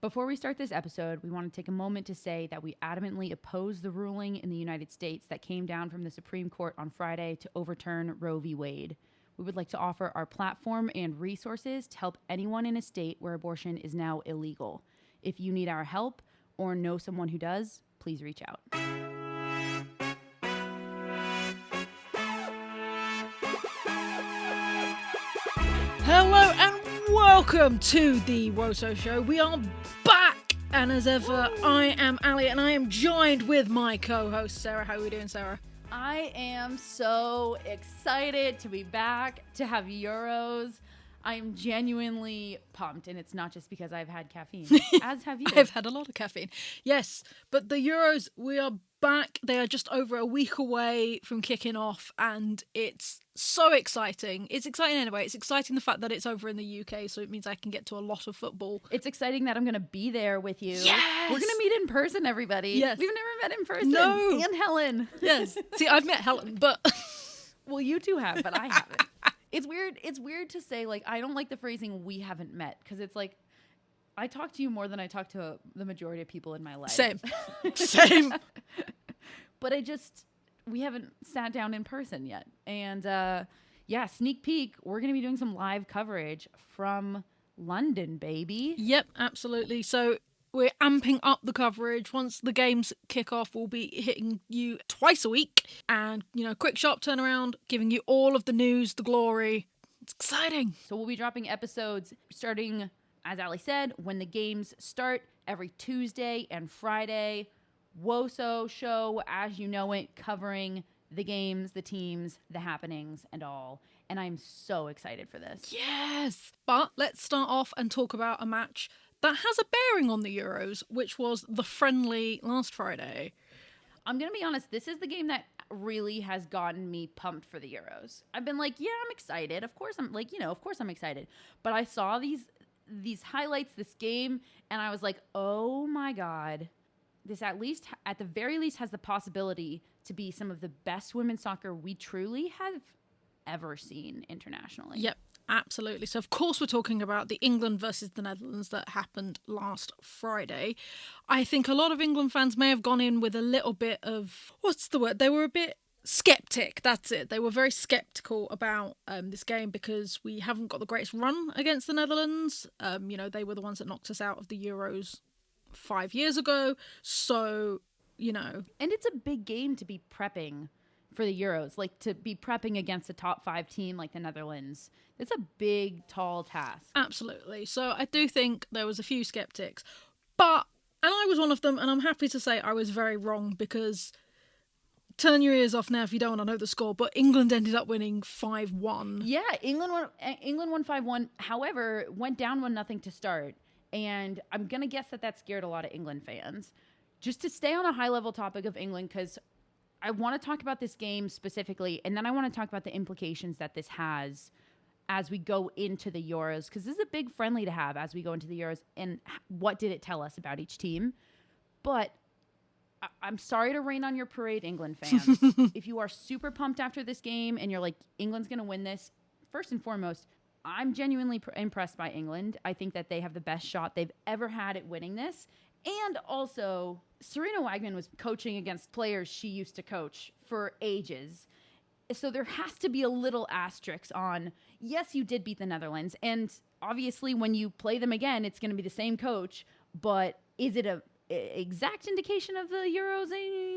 Before we start this episode, we want to take a moment to say that we adamantly oppose the ruling in the United States that came down from the Supreme Court on Friday to overturn Roe v. Wade. We would like to offer our platform and resources to help anyone in a state where abortion is now illegal. If you need our help or know someone who does, please reach out. Hello and welcome to the Woso Show. We are back, and as ever, I am Allie, and I am joined with my co-host Sarah. How are we doing, Sarah? I am so excited to be back, to have Euros. I'm genuinely pumped, and it's not just because I've had caffeine, as have you. I've had a lot of caffeine. Yes, but the Euros, we are back. They are just over a week away from kicking off, and it's so exciting. It's exciting anyway. It's exciting the fact that it's over in the UK, so it means I can get to a lot of football. It's exciting that I'm going to be there with you. Yes! We're going to meet in person, everybody. Yes. We've never met in person. No. And Helen. Yes. See, I've met Helen, but... Well, you two have, but I haven't. It's weird to say, like, I don't like the phrasing "we haven't met" because it's like I talk to you more than I talk to the majority of people in my life. Same. But we haven't sat down in person yet. And sneak peek, we're going to be doing some live coverage from London, baby. Yep, absolutely. So we're amping up the coverage. Once the games kick off, we'll be hitting you twice a week. And, quick, sharp turnaround, giving you all of the news, the glory. It's exciting. So we'll be dropping episodes starting, as Ali said, when the games start every Tuesday and Friday. Woso show, as you know it, covering the games, the teams, the happenings, and all. And I'm so excited for this. Yes. But let's start off and talk about a match that has a bearing on the Euros, which was the friendly last Friday. I'm going to be honest, this is the game that really has gotten me pumped for the Euros. I've been like, yeah, I'm excited. Of course I'm excited. But I saw these highlights, this game, and I was like, oh my God. This at the very least has the possibility to be some of the best women's soccer we truly have ever seen internationally. Yep, absolutely. So of course we're talking about the England versus the Netherlands that happened last Friday. I think a lot of England fans may have gone in with a little bit of, they were a bit skeptic. That's it. They were very skeptical about this game because we haven't got the greatest run against the Netherlands. They were the ones that knocked us out of the Euros 5 years ago, so and it's a big game to be prepping for the Euros, like to be prepping against a top 5 team like the Netherlands. It's a big, tall task. Absolutely. So I do think there was a few skeptics, and I was one of them, and I'm happy to say I was very wrong because turn your ears off now if you don't want to know the score, but England ended up winning 5-1. Yeah, England won 5-1. However, went down 1-0 to start. And I'm going to guess that scared a lot of England fans. Just to stay on a high-level topic of England, because I want to talk about this game specifically, and then I want to talk about the implications that this has as we go into the Euros, because this is a big friendly to have as we go into the Euros, and what did it tell us about each team. But I'm sorry to rain on your parade, England fans. If you are super pumped after this game and you're like, England's going to win this, first and foremost, I'm genuinely impressed by England. I think that they have the best shot they've ever had at winning this. And also, Serena Wagman was coaching against players she used to coach for ages. So there has to be a little asterisk on, yes, you did beat the Netherlands. And obviously, when you play them again, it's going to be the same coach. But is it a exact indication of the Euros?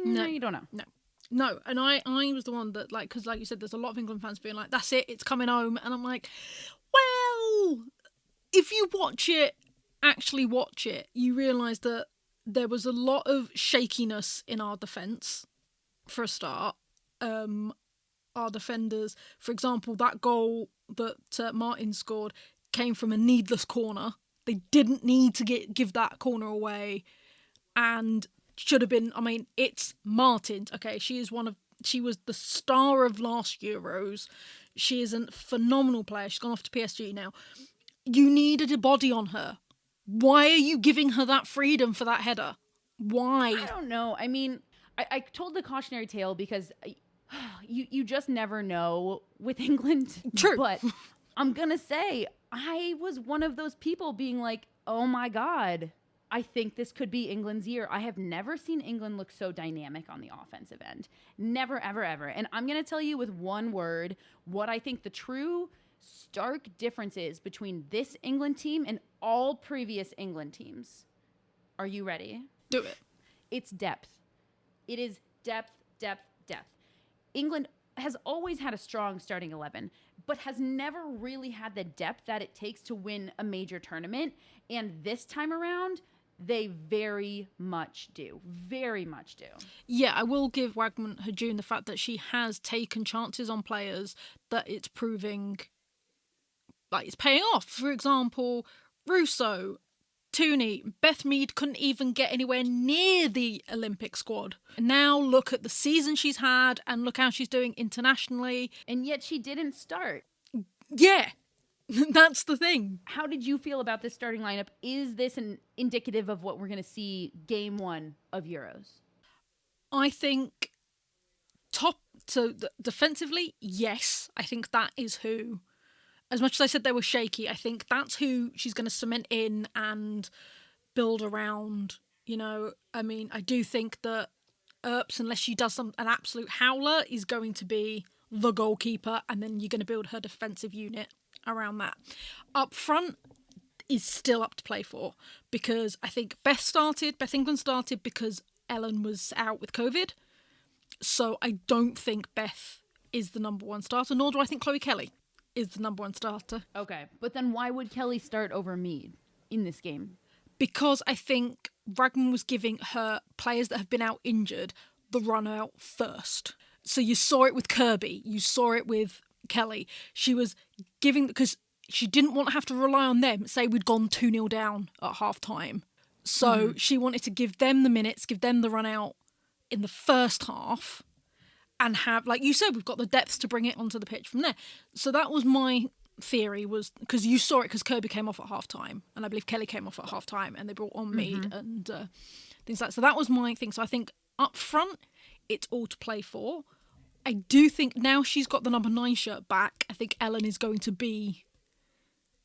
No, you don't know. No, and I was the one that, because like you said, there's a lot of England fans being like, that's it, it's coming home. And I'm like, well, if you actually watch it, you realise that there was a lot of shakiness in our defence, for a start. Our defenders, for example, that goal that Martin scored came from a needless corner. They didn't need to give that corner away. And should have been, it's Martin's. Okay, she was the star of last Euros. She is a phenomenal player. She's gone off to PSG now. You needed a body on her. Why are you giving her that freedom for that header? Why? I don't know. I told the cautionary tale because you just never know with England. True. But I'm going to say I was one of those people being like, oh my God, I think this could be England's year. I have never seen England look so dynamic on the offensive end. Never, ever, ever. And I'm going to tell you with one word what I think the true stark difference is between this England team and all previous England teams. Are you ready? Do it. It's depth. It is depth, depth, depth. England has always had a strong starting 11, but has never really had the depth that it takes to win a major tournament. And this time around, they very much do. Very much do. Yeah, I will give Wagman her due in the fact that she has taken chances on players that it's proving like it's paying off. For example, Russo, Tooney, Beth Mead couldn't even get anywhere near the Olympic squad. Now look at the season she's had and look how she's doing internationally. And yet she didn't start. Yeah, that's the thing. How did you feel about this starting lineup? Is this an indicative of what we're going to see game 1 of Euros? I think defensively, yes. I think that is who, as much as I said they were shaky, I think that's who she's going to cement in and build around. You know, I mean, I do think that Earps, unless she does an absolute howler, is going to be the goalkeeper, and then you're going to build her defensive unit around that. Up front is still up to play for, because I think Beth England started because Ellen was out with COVID. So I don't think Beth is the number one starter, nor do I think Chloe Kelly is the number one starter. Okay, but then why would Kelly start over Mead in this game? Because I think Ragman was giving her players that have been out injured the run out first. So you saw it with Kirby, you saw it with Kelly. She was giving, because she didn't want to have to rely on them. Say we'd gone 2-0 down at half time. So she wanted to give them the minutes, give them the run out in the first half, and have, like you said, we've got the depth to bring it onto the pitch from there. So that was my theory, was because you saw it because Kirby came off at half time, and I believe Kelly came off at half time, and they brought on Mead and things like that. So that was my thing. So I think up front, it's all to play for. I do think now she's got the number 9 shirt back, I think Ellen is going to be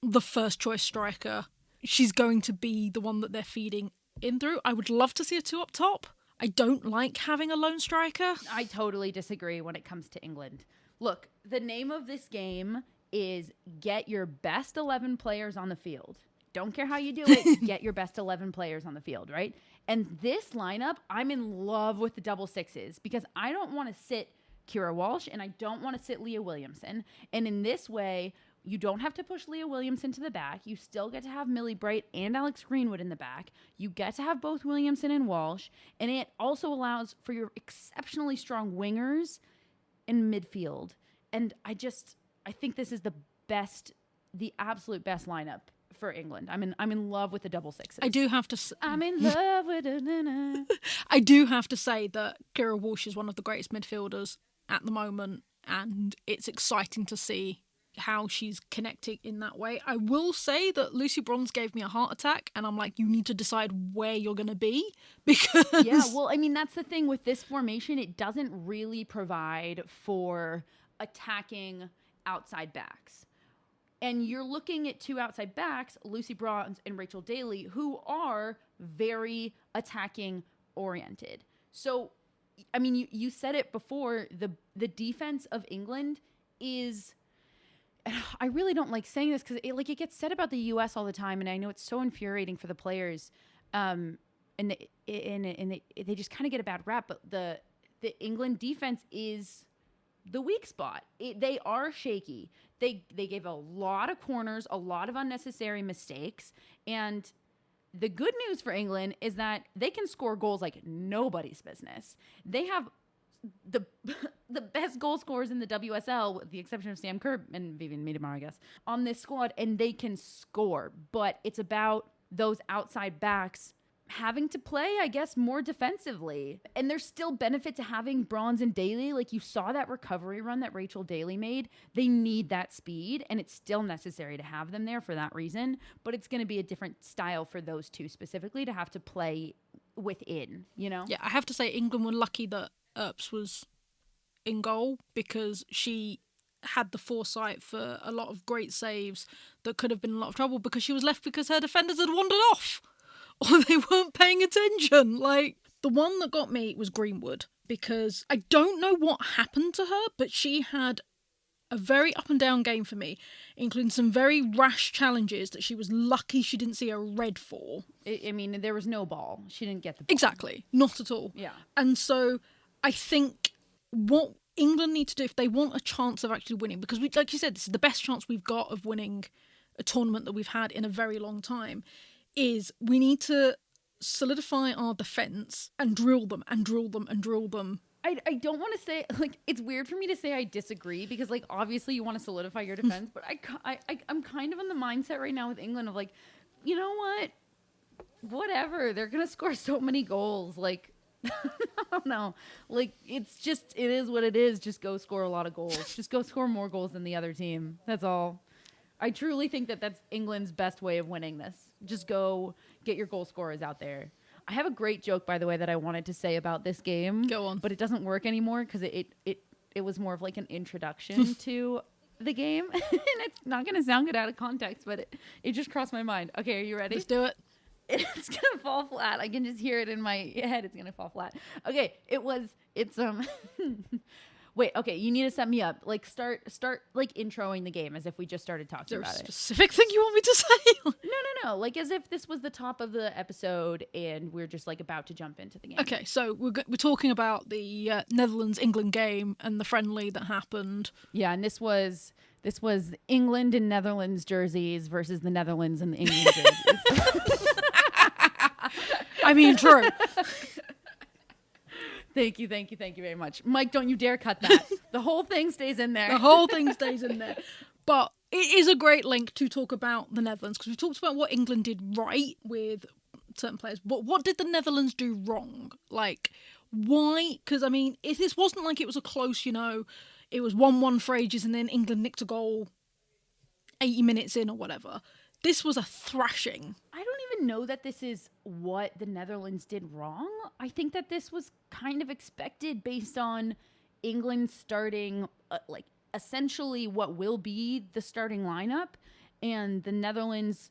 the first choice striker. She's going to be the one that they're feeding in through. I would love to see a 2 up top. I don't like having a lone striker. I totally disagree when it comes to England. Look, the name of this game is get your best 11 players on the field. Don't care how you do it, get your best 11 players on the field, right? And this lineup, I'm in love with the double sixes because I don't want to sit Kira Walsh and I don't want to sit Leah Williamson. And in this way, you don't have to push Leah Williamson to the back. You still get to have Millie Bright and Alex Greenwood in the back. You get to have both Williamson and Walsh. And it also allows for your exceptionally strong wingers in midfield. And I think this is the absolute best lineup for England. I'm in love with the double sixes. I do have to I'm in love with it. I do have to say that Kira Walsh is one of the greatest midfielders at the moment, and it's exciting to see how she's connecting in that way. I will say that Lucy Bronze gave me a heart attack, and I'm like, you need to decide where you're going to be, because... Yeah, well, I mean, that's the thing with this formation. It doesn't really provide for attacking outside backs. And you're looking at 2 outside backs, Lucy Bronze and Rachel Daly, who are very attacking oriented. So, I mean, you said it before, the defense of England is... I really don't like saying this because it gets said about the U.S. all the time, and I know it's so infuriating for the players, and they just kind of get a bad rap. But the England defense is the weak spot. They are shaky. They gave a lot of corners, a lot of unnecessary mistakes, and the good news for England is that they can score goals like nobody's business. They have the best goal scorers in the WSL, with the exception of Sam Kerr and Vivian Miedemar, I guess, on this squad, and they can score. But it's about those outside backs having to play, I guess, more defensively. And there's still benefit to having Bronze and Daly. Like, you saw that recovery run that Rachel Daly made. They need that speed, and it's still necessary to have them there for that reason. But it's going to be a different style for those two specifically to have to play within, you know? Yeah, I have to say England were lucky that Earps was in goal, because she had the foresight for a lot of great saves that could have been a lot of trouble, because she was left because her defenders had wandered off or they weren't paying attention. Like, the one that got me was Greenwood, because I don't know what happened to her, but she had a very up and down game for me, including some very rash challenges that she was lucky she didn't see a red for. I mean, there was no ball. She didn't get the ball. Exactly. Not at all. Yeah. And so I think what England need to do if they want a chance of actually winning, because we, like you said, this is the best chance we've got of winning a tournament that we've had in a very long time, is we need to solidify our defence and drill them and drill them and drill them. I don't want to say, like, it's weird for me to say I disagree, because, like, obviously you want to solidify your defense, but I'm kind of in the mindset right now with England of, like, you know what? Whatever. They're going to score so many goals. Like, I don't know. Like, it is what it is. Just go score a lot of goals. Just go score more goals than the other team. That's all. I truly think that that's England's best way of winning this. Just go get your goal scorers out there. I have a great joke, by the way, that I wanted to say about this game. Go on. But it doesn't work anymore because it was more of like an introduction to the game. And it's not going to sound good out of context, but it just crossed my mind. Okay, are you ready? Let's do it. It's going to fall flat. I can just hear it in my head. It's going to fall flat. Okay, wait, okay, you need to set me up. Like, start like introing the game as if we just started talking about Is there a it. specific thing you want me to say? No. Like, as if this was the top of the episode and we're just, like, about to jump into the game. Okay, so we're talking about the Netherlands-England game and the friendly that happened. Yeah, and this was England and Netherlands jerseys versus the Netherlands and the England jerseys. I mean, true. Thank you very much. Mike, don't you dare cut that. The whole thing stays in there. The whole thing stays in there. But it is a great link to talk about the Netherlands, because we talked about what England did right with certain players. But what did the Netherlands do wrong? Like, why? Because, I mean, this wasn't like it was a close, it was 1-1 for ages and then England nicked a goal 80 minutes in or whatever. This was a thrashing. I don't even know that this is what the Netherlands did wrong. I think that this was kind of expected based on England starting, essentially what will be the starting lineup, and the Netherlands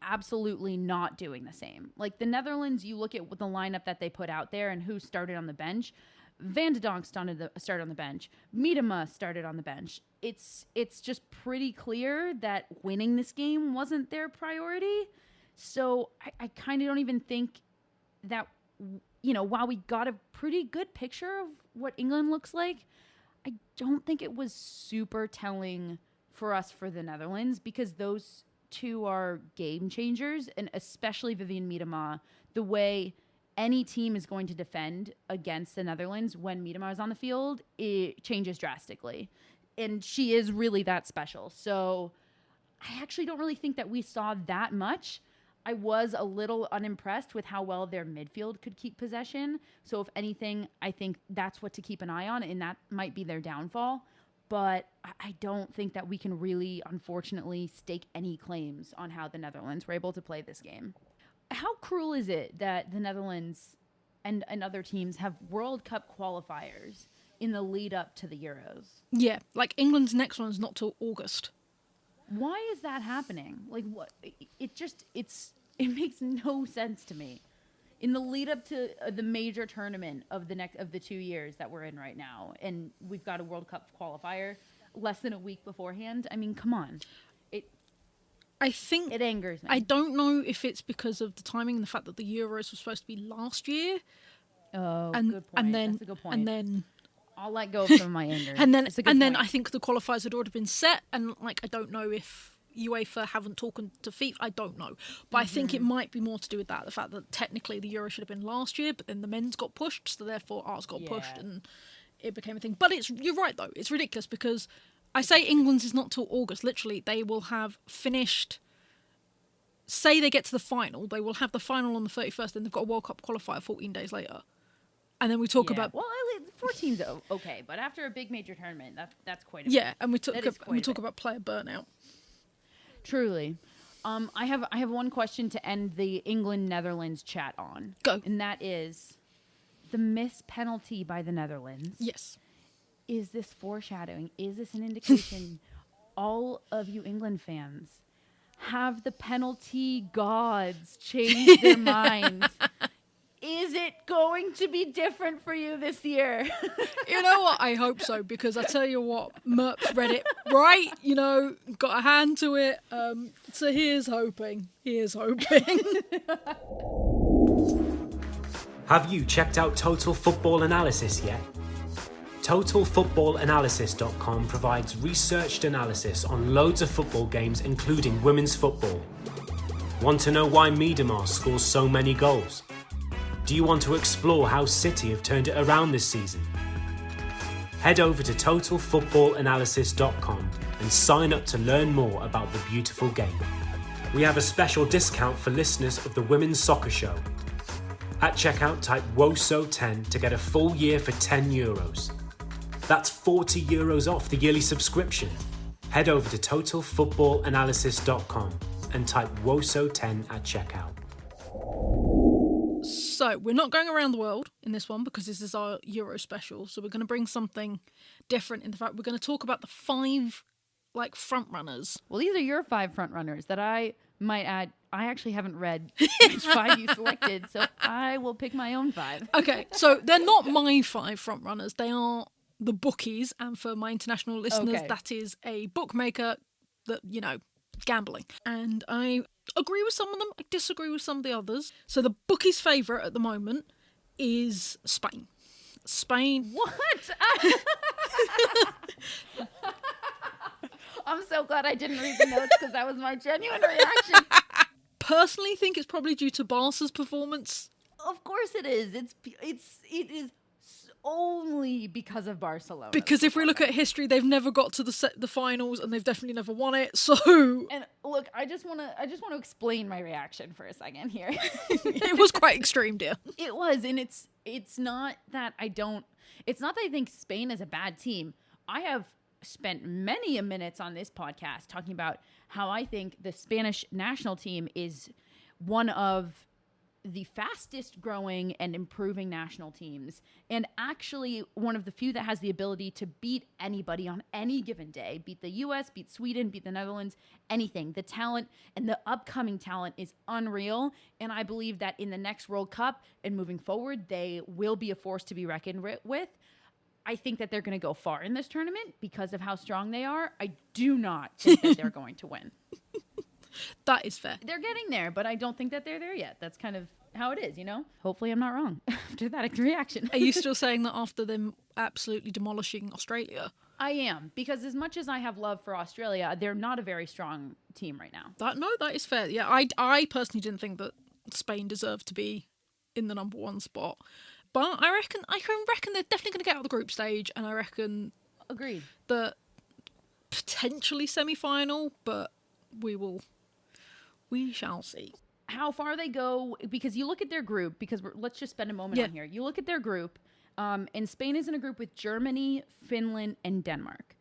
absolutely not doing the same. Like, the Netherlands, you look at the lineup that they put out there and who started on the bench. Van de Donk started on the bench. Miedema started on the bench. It's just pretty clear that winning this game wasn't their priority. So I kind of don't even think that, while we got a pretty good picture of what England looks like, I don't think it was super telling for us for the Netherlands, because those two are game changers, and especially Vivian Miedema, the way any team is going to defend against the Netherlands when Miedema is on the field, it changes drastically. And she is really that special. So I actually don't really think that we saw that much. I was a little unimpressed with how well their midfield could keep possession. So if anything, I think that's what to keep an eye on, and that might be their downfall. But I don't think that we can really, unfortunately, stake any claims on how the Netherlands were able to play this game. How cruel is it that the Netherlands and other teams have World Cup qualifiers in the lead up to the Euros? Yeah, like England's next one's not till August. Why is that happening? Like, what? It makes no sense to me. In the lead up to the major tournament of the 2 years that we're in right now, and we've got a World Cup qualifier less than a week beforehand. I mean, come on. I think it angers me. I don't know if it's because of the timing and the fact that the Euros was supposed to be last year. Oh, and, good point. And then, that's a good point. And then I'll let go of some of my anger. and then I think the qualifiers had already been set, and like I don't know if UEFA haven't talked to FIFA. I don't know, but I think it might be more to do with that. The fact that technically the Euro should have been last year, but then the men's got pushed, so therefore ours got pushed, and it became a thing. But you're right though. It's ridiculous because I say England's is not till August. Literally, they will have finished. Say they get to the final, they will have the final on the 31st, then they've got a World Cup qualifier 14 days later. And then we talk about... Well, 14's okay, but after a big major tournament, that's quite a Yeah, and we talk about player burnout. Truly. I have one question to end the England-Netherlands chat on. Go. And that is the missed penalty by the Netherlands. Yes. Is this foreshadowing? Is this an indication, all of you England fans, Have the penalty gods change their minds? Is it going to be different for you this year? You know what? I hope so, because I tell you what, Merp's read it right, you know, got a hand to it. So here's hoping. Here's hoping. Have you checked out Total Football Analysis yet? TotalFootballAnalysis.com provides researched analysis on loads of football games, including women's football. Want to know why Miedemar scores so many goals? Do you want to explore how City have turned it around this season? Head over to TotalFootballAnalysis.com and sign up to learn more about the beautiful game. We have a special discount for listeners of the Women's Soccer Show. At checkout, type WOSO10 to get a full year for €10. That's €40 off the yearly subscription. Head over to TotalFootballAnalysis.com and type WOSO10 at checkout. So we're not going around the world in this one because this is our Euro special. So we're going to bring something different in the fact we're going to talk about the 5 front runners. Well, these are your 5 front runners that I might add. I actually haven't read which 5 you selected, so I will pick my own 5. Okay, so they're not my 5 front runners. They are the bookies, and for my international listeners, that is a bookmaker that, you know, gambling. And I agree with some of them, I disagree with some of the others. So the bookies' favourite at the moment is Spain. Spain. What? I'm so glad I didn't read the notes because that was my genuine reaction. Personally think it's probably due to Barca's performance. Of course it is. It is only because of Barcelona. Because if we look at history, they've never got to the finals, and they've definitely never won it. So, and look, I just want to explain my reaction for a second here. It was quite extreme, dear. It was, and it's not that I think Spain is a bad team. I have spent many minutes on this podcast talking about how I think the Spanish national team is one of the fastest growing and improving national teams, and actually one of the few that has the ability to beat anybody on any given day, beat the US, beat Sweden, beat the Netherlands, anything. The talent and the upcoming talent is unreal, and I believe that in the next World Cup and moving forward, they will be a force to be reckoned with. I think that they're going to go far in this tournament because of how strong they are. I do not think that they're going to win. That is fair. They're getting there, but I don't think that they're there yet. That's kind of how it is, you know? Hopefully I'm not wrong after that reaction. Are you still saying that after them absolutely demolishing Australia? I am, because as much as I have love for Australia, they're not a very strong team right now. That is fair. Yeah, I personally didn't think that Spain deserved to be in the number 1 spot. But I reckon they're definitely going to get out of the group stage, and I reckon agreed that potentially semi-final, but we shall see how far they go, because you look at their group, because let's just spend a moment on here. You look at their group, and Spain is in a group with Germany, Finland, and Denmark.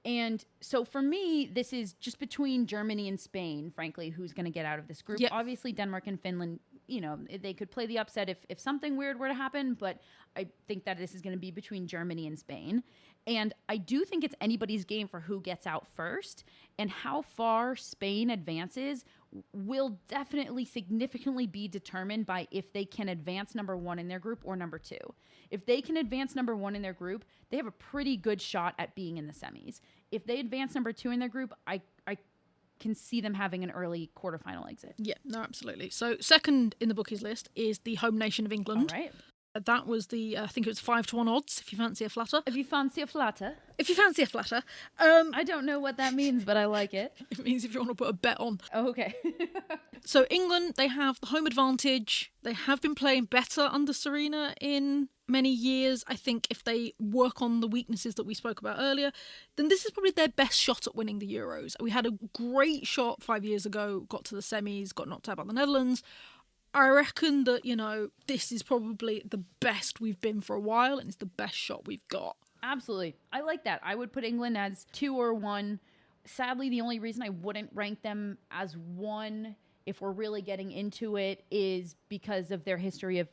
And so for me, this is just between Germany and Spain, frankly, who's going to get out of this group. Yep. Obviously, Denmark and Finland, you know, they could play the upset if something weird were to happen, but I think that this is going to be between Germany and Spain. And I do think it's anybody's game for who gets out first, and how far Spain advances will definitely significantly be determined by if they can advance number 1 in their group or number 2. If they can advance number 1 in their group, they have a pretty good shot at being in the semis. If they advance number 2 in their group, I can see them having an early quarterfinal exit. Yeah, no, absolutely. So second in the bookies list is the home nation of England. All right. That was the, I think it was 5-1 odds, if you fancy a flatter. If you fancy a flatter. I don't know what that means, but I like it. It means if you want to put a bet on. Oh, okay. So England, they have the home advantage. They have been playing better under Serena in many years. I think if they work on the weaknesses that we spoke about earlier, then this is probably their best shot at winning the Euros. We had a great shot 5 years ago, got to the semis, got knocked out by the Netherlands. I reckon that, you know, this is probably the best we've been for a while, and it's the best shot we've got. Absolutely. I like that. I would put England as 2 or 1. Sadly, the only reason I wouldn't rank them as 1, if we're really getting into it, is because of their history of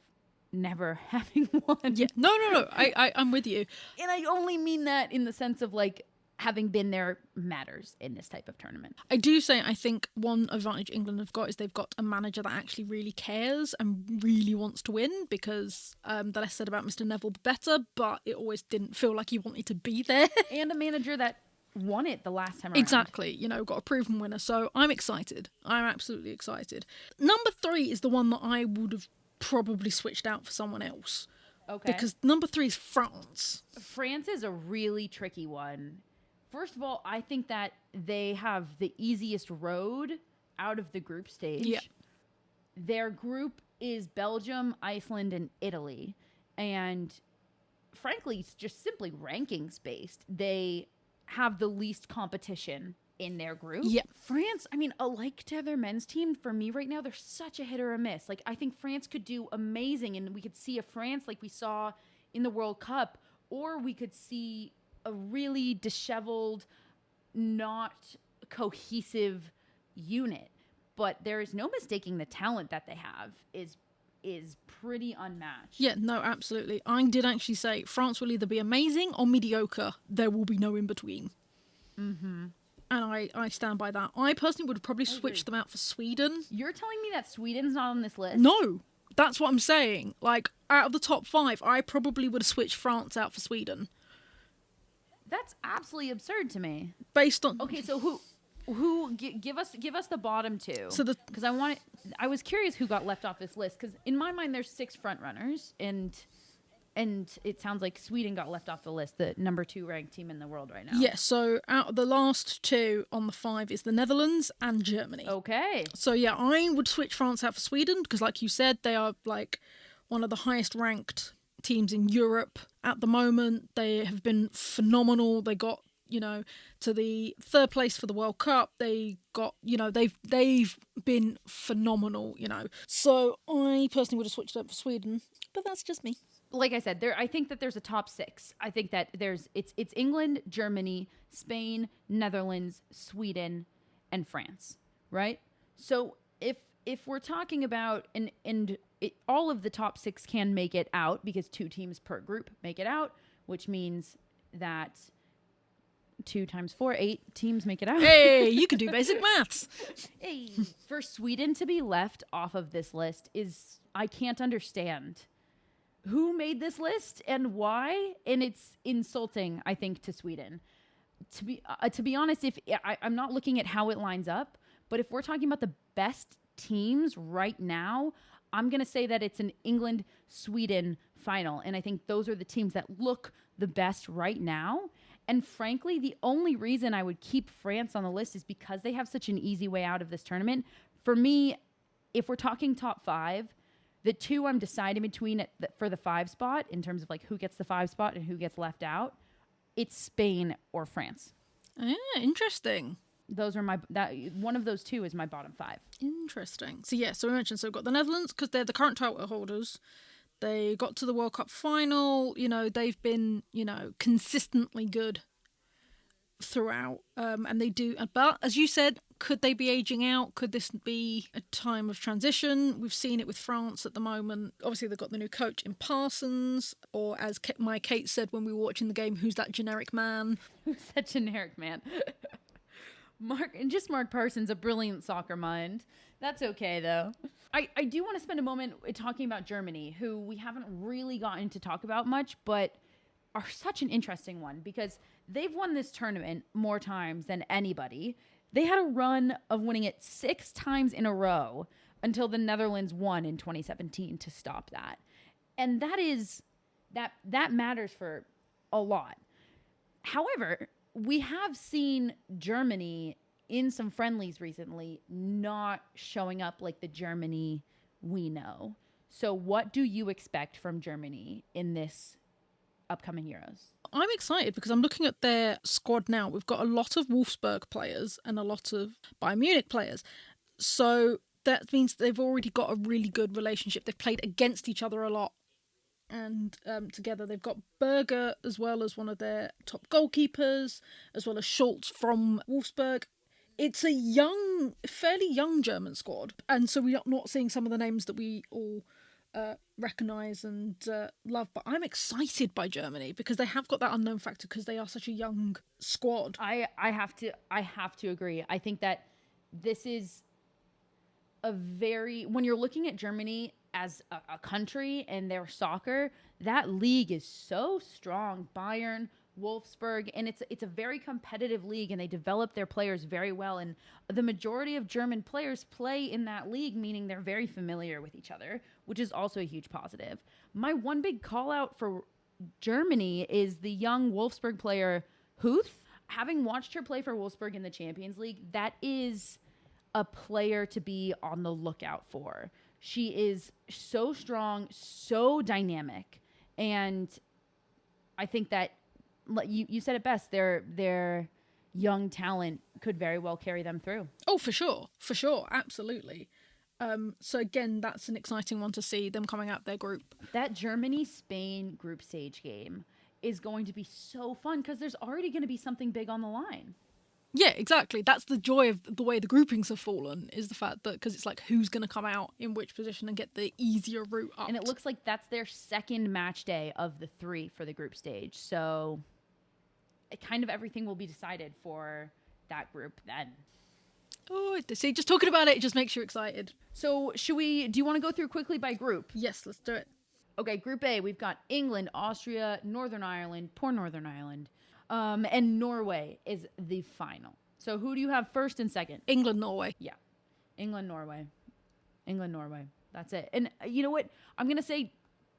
never having won. Yeah. No. I'm with you. And I only mean that in the sense of, like, having been there matters in this type of tournament. I do say I think one advantage England have got is they've got a manager that actually really cares and really wants to win, because the less said about Mr. Neville the better, but it always didn't feel like he wanted to be there. And a manager that won it the last time around. Exactly, got a proven winner, so I'm excited. I'm absolutely excited. Number 3 is the one that I would have probably switched out for someone else. Okay. Because number 3 is France. France is a really tricky one. First of all, I think that they have the easiest road out of the group stage. Yeah. Their group is Belgium, Iceland, and Italy. And frankly, it's just simply rankings based. They have the least competition in their group. Yeah. France, alike to their men's team, for me right now, they're such a hit or a miss. Like, I think France could do amazing, and we could see a France like we saw in the World Cup, or we could see a really disheveled, not cohesive unit. But there is no mistaking the talent that they have is pretty unmatched. Yeah, no, absolutely. I did actually say France will either be amazing or mediocre. There will be no in between. Mm-hmm. And I stand by that. I personally would have probably switched them out for Sweden. You're telling me that Sweden's not on this list? No, that's what I'm saying. Like, out of the top 5, I probably would have switched France out for Sweden. That's absolutely absurd to me. Based on... Okay, so give us the bottom 2. So because I was curious who got left off this list, because in my mind there's 6 front runners, and it sounds like Sweden got left off the list, the number 2 ranked team in the world right now. Yeah, so out of the last 2 on the 5 is the Netherlands and Germany. Okay. So yeah, I would switch France out for Sweden, because like you said, they are like one of the highest ranked teams in Europe at the moment. They have been phenomenal. They got, to the 3rd place for the World Cup. They got, they've been phenomenal, So I personally would have switched up for Sweden, but that's just me. Like I said, I think that there's a top 6. I think that it's England, Germany, Spain, Netherlands, Sweden, and France, right? So if we're talking about all of the top 6 can make it out, because 2 teams per group make it out, which means that 2 times 4, 8 teams make it out. Hey, you can do basic maths. Hey, for Sweden to be left off of this list I can't understand who made this list and why, and it's insulting, I think, to Sweden. To be honest, I'm not looking at how it lines up, but if we're talking about the best teams right now, I'm going to say that it's an England-Sweden final, and I think those are the teams that look the best right now. And frankly, the only reason I would keep France on the list is because they have such an easy way out of this tournament. For me, if we're talking top 5, the 2 I'm deciding between for the 5 spot, in terms of like who gets the 5 spot and who gets left out, it's Spain or France. Yeah, interesting. Those are one of those 2 is my bottom 5. Interesting. So yeah, so we mentioned, so we've got the Netherlands, because they're the current title holders. They got to the World Cup final. They've been, consistently good throughout. And they do, but as you said, could they be aging out? Could this be a time of transition? We've seen it with France at the moment. Obviously, they've got the new coach in Parsons, or as my Kate said when we were watching the game, who's that generic man? Who's that generic man? Mark Parsons, a brilliant soccer mind. That's okay, though. I do want to spend a moment talking about Germany, who we haven't really gotten to talk about much, but are such an interesting one, because they've won this tournament more times than anybody. They had a run of winning it 6 times in a row until the Netherlands won in 2017 to stop that. And that matters for a lot. However, we have seen Germany in some friendlies recently not showing up like the Germany we know. So what do you expect from Germany in this upcoming Euros? I'm excited because I'm looking at their squad now. We've got a lot of Wolfsburg players and a lot of Bayern Munich players. So that means they've already got a really good relationship. They've played against each other a lot. And together they've got Berger as well as one of their top goalkeepers, as well as Schultz from Wolfsburg. It's a fairly young German squad. And so we're not seeing some of the names that we all recognise and love. But I'm excited by Germany because they have got that unknown factor because they are such a young squad. I have to agree. I think that this is when you're looking at Germany as a country and their soccer, that league is so strong. Bayern, Wolfsburg, and it's a very competitive league, and they develop their players very well. And the majority of German players play in that league, meaning they're very familiar with each other, which is also a huge positive. My one big call out for Germany is the young Wolfsburg player Huth. Having watched her play for Wolfsburg in the Champions League, that is a player to be on the lookout for. She is so strong, so dynamic, and I think that you said it best. Their young talent could very well carry them through. Oh, for sure, absolutely. So again, that's an exciting one to see them coming out their group. That Germany-Spain group stage game is going to be so fun because there's already going to be something big on the line. Yeah, exactly. That's the joy of the way the groupings have fallen, is the fact that because it's like who's going to come out in which position and get the easier route up. And it looks like that's their second match day of the 3 for the group stage. So kind of everything will be decided for that group then. Oh, see, just talking about it just makes you excited. So do you want to go through quickly by group? Yes, let's do it. Okay, Group A, we've got England, Austria, Northern Ireland, poor Northern Ireland, and Norway is the final. So who do you have first and second? England, Norway. Yeah. England, Norway. That's it. And you know what? I'm going to say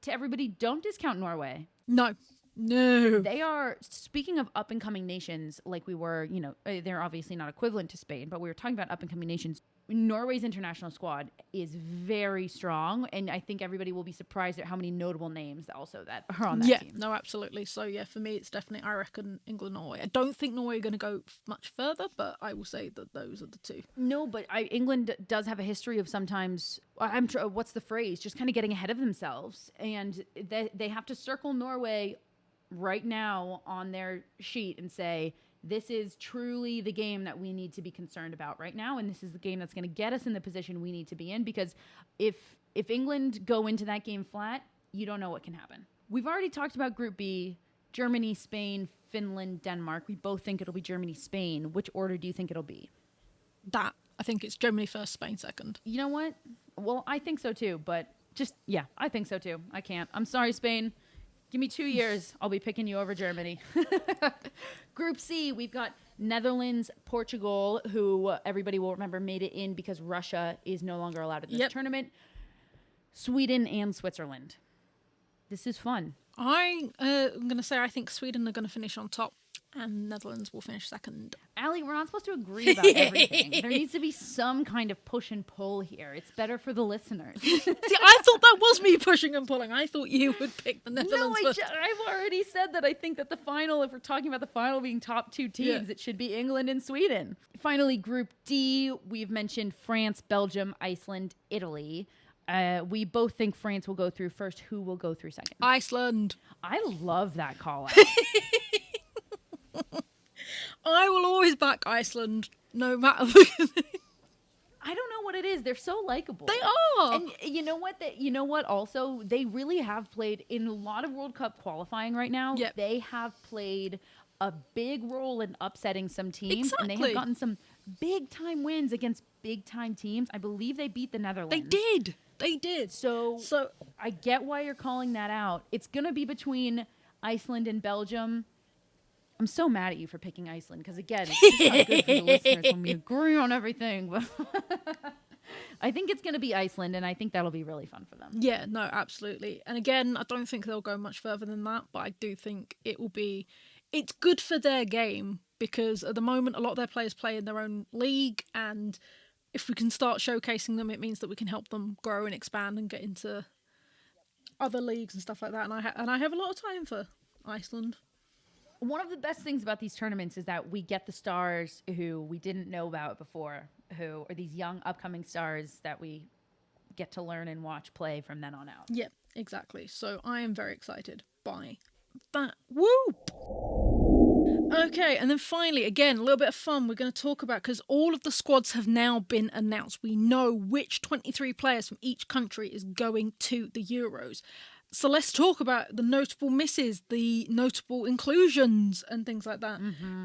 to everybody, don't discount Norway. No. They are, speaking of up-and-coming nations, like we were, they're obviously not equivalent to Spain, but we were talking about up-and-coming nations. Norway's international squad is very strong, and I think everybody will be surprised at how many notable names also that are on that team. No, absolutely. So, yeah, for me, it's definitely, I reckon, England, Norway. I don't think Norway are going to go much further, but I will say that those are the two. No, but England does have a history of sometimes, what's the phrase, just kind of getting ahead of themselves, and they have to circle Norway right now on their sheet and say, this is truly the game that we need to be concerned about right now, and this is the game that's going to get us in the position we need to be in, because if England go into that game flat, you don't know what can happen. We've already talked about Group B, Germany, Spain, Finland, Denmark. We both think it'll be Germany, Spain. Which order do you think it'll be? I think it's Germany first, Spain second. You know what? Well, I think so too, but I think so too. I can't. I'm sorry, Spain. Give me 2 years. I'll be picking you over Germany. Group C, we've got Netherlands, Portugal, who everybody will remember made it in because Russia is no longer allowed in this tournament. Sweden and Switzerland. This is fun. I'm going to say I think Sweden are going to finish on top and Netherlands will finish second. Allie, we're not supposed to agree about everything. There needs to be some kind of push and pull here. It's better for the listeners. See, I thought that was me pushing and pulling. I thought you would pick the Netherlands first. I've already said that I think that the final, if we're talking about the final being top 2 teams, it should be England and Sweden. Finally, Group D, we've mentioned France, Belgium, Iceland, Italy. We both think France will go through first. Who will go through second? Iceland. I love that call out. I will always back Iceland, no matter. I don't know what it is. They're so likable. They are. And you know what? Also, they really have played in a lot of World Cup qualifying right now. Yep. They have played a big role in upsetting some teams. Exactly. And they have gotten some big time wins against big time teams. I believe they beat the Netherlands. They did. So I get why you're calling that out. It's going to be between Iceland and Belgium. I'm so mad at you for picking Iceland because, again, it's just not good for the listeners when we agree on everything. But I think it's going to be Iceland, and I think that'll be really fun for them. Yeah, no, absolutely. And again, I don't think they'll go much further than that, but I do think it's good for their game because at the moment, a lot of their players play in their own league, and if we can start showcasing them, it means that we can help them grow and expand and get into other leagues and stuff like that. And I have a lot of time for Iceland. One of the best things about these tournaments is that we get the stars who we didn't know about before, who are these young upcoming stars that we get to learn and watch play from then on out. Yeah, exactly. So I am very excited by that. Woo! Okay, and then finally, again, a little bit of fun we're going to talk about, because all of the squads have now been announced. We know which 23 players from each country is going to the Euros. So let's talk about the notable misses, the notable inclusions and things like that.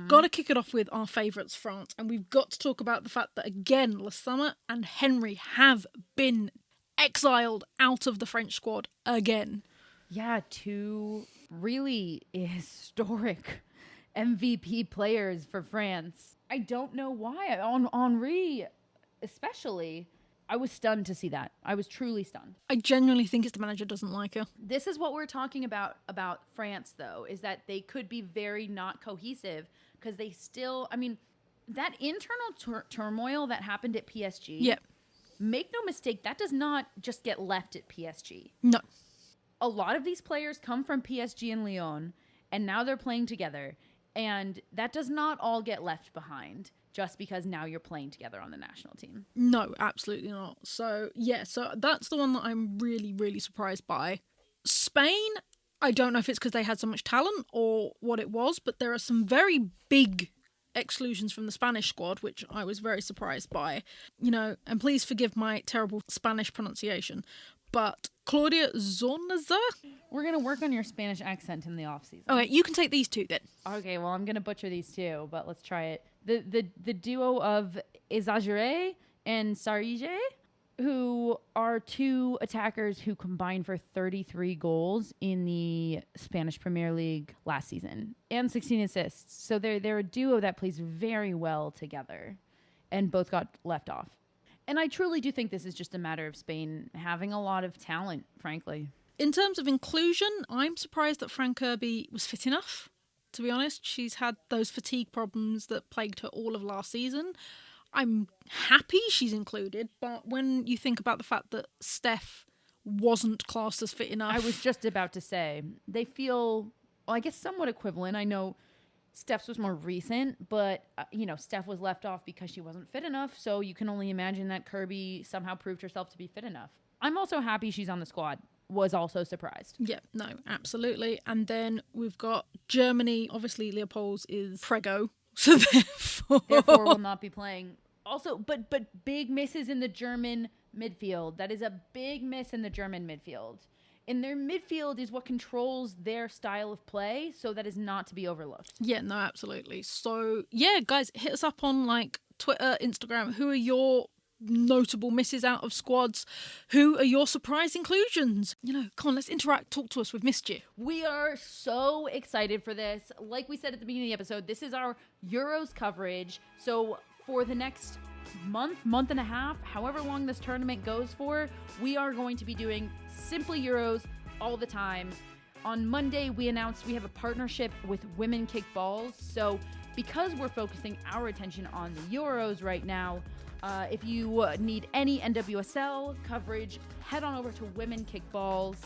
Got to kick it off with our favourites, France. And we've got to talk about the fact that, again, Le Sommer and Henry have been exiled out of the French squad again. Yeah, two really historic MVP players for France. I don't know why. On Henri, especially, I was stunned to see that. I was truly stunned. I genuinely think it's the manager doesn't like her. This is what we're talking about France, though, is that they could be very not cohesive because they still, I mean, that internal turmoil that happened at PSG. Yep. Make no mistake, that does not just get left at PSG. No. A lot of these players come from PSG and Lyon, and now they're playing together. And that does not all get left behind just because now you're playing together on the national team. No, absolutely not. So, yeah, so that's the one that I'm really, really surprised by. Spain, I don't know if it's because they had so much talent or what it was, but there are some very big exclusions from the Spanish squad, which I was very surprised by. You know, and please forgive my terrible Spanish pronunciation, but Claudia Zornaza? We're going to work on your Spanish accent in the off-season. Okay, you can take these two then. Okay, well, I'm going to butcher these too, but let's try it. The duo of Exagere and Sarige, who are two attackers who combined for 33 goals in the Spanish Premier League last season and 16 assists. So they're a duo that plays very well together, and both got left off. And I truly do think this is just a matter of Spain having a lot of talent, frankly. In terms of inclusion, I'm surprised that Fran Kirby was fit enough, to be honest. She's had those fatigue problems that plagued her all of last season. I'm happy she's included, but when you think about the fact that Steph wasn't classed as fit enough... I was just about to say, they feel, well, I guess somewhat equivalent. I know Steph's was more recent, but, Steph was left off because she wasn't fit enough, so you can only imagine that Kirby somehow proved herself to be fit enough. I'm also happy she's on the squad. Was also surprised. Yeah, no, absolutely. And then we've got Germany. Obviously, Leopolds is prego, so therefore will not be playing. Also, but big misses in the German midfield. That is a big miss in the German midfield. And their midfield is what controls their style of play, so that is not to be overlooked. Yeah, no, absolutely. So, yeah, guys, hit us up on, Twitter, Instagram. Who are your notable misses out of squads? Who are your surprise inclusions? Come on, let's interact. Talk to us. We've missed you. We are so excited for this. Like we said at the beginning of the episode, this is our Euros coverage. So for the next month and a half, however long this tournament goes for, we are going to be doing simply Euros all the time. On Monday, we announced we have a partnership with Women Kick Balls. So because we're focusing our attention on the Euros right now, if you need any NWSL coverage, head on over to Women Kick Balls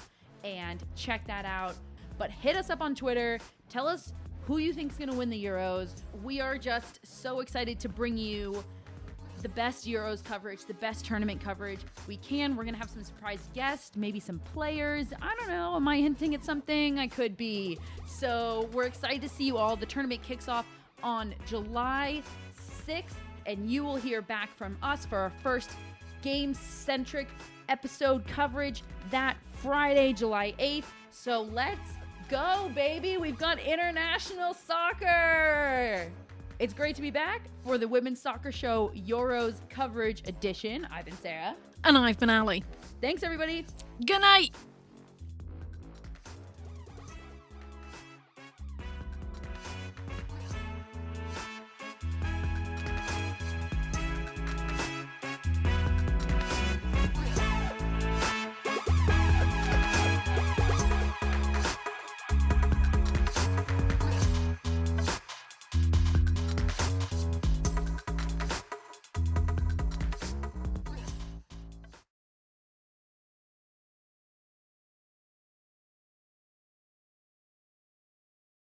and check that out. But hit us up on Twitter. Tell us who you think is going to win the Euros. We are just so excited to bring you the best Euros coverage, the best tournament coverage we can. We're going to have some surprise guests, maybe some players. I don't know. Am I hinting at something? I could be. So we're excited to see you all. The tournament kicks off on July 6th. And you will hear back from us for our first game-centric episode coverage that Friday, July 8th. So let's go, baby. We've got international soccer. It's great to be back for the Women's Soccer Show Euros coverage edition. I've been Sarah. And I've been Allie. Thanks, everybody. Good night.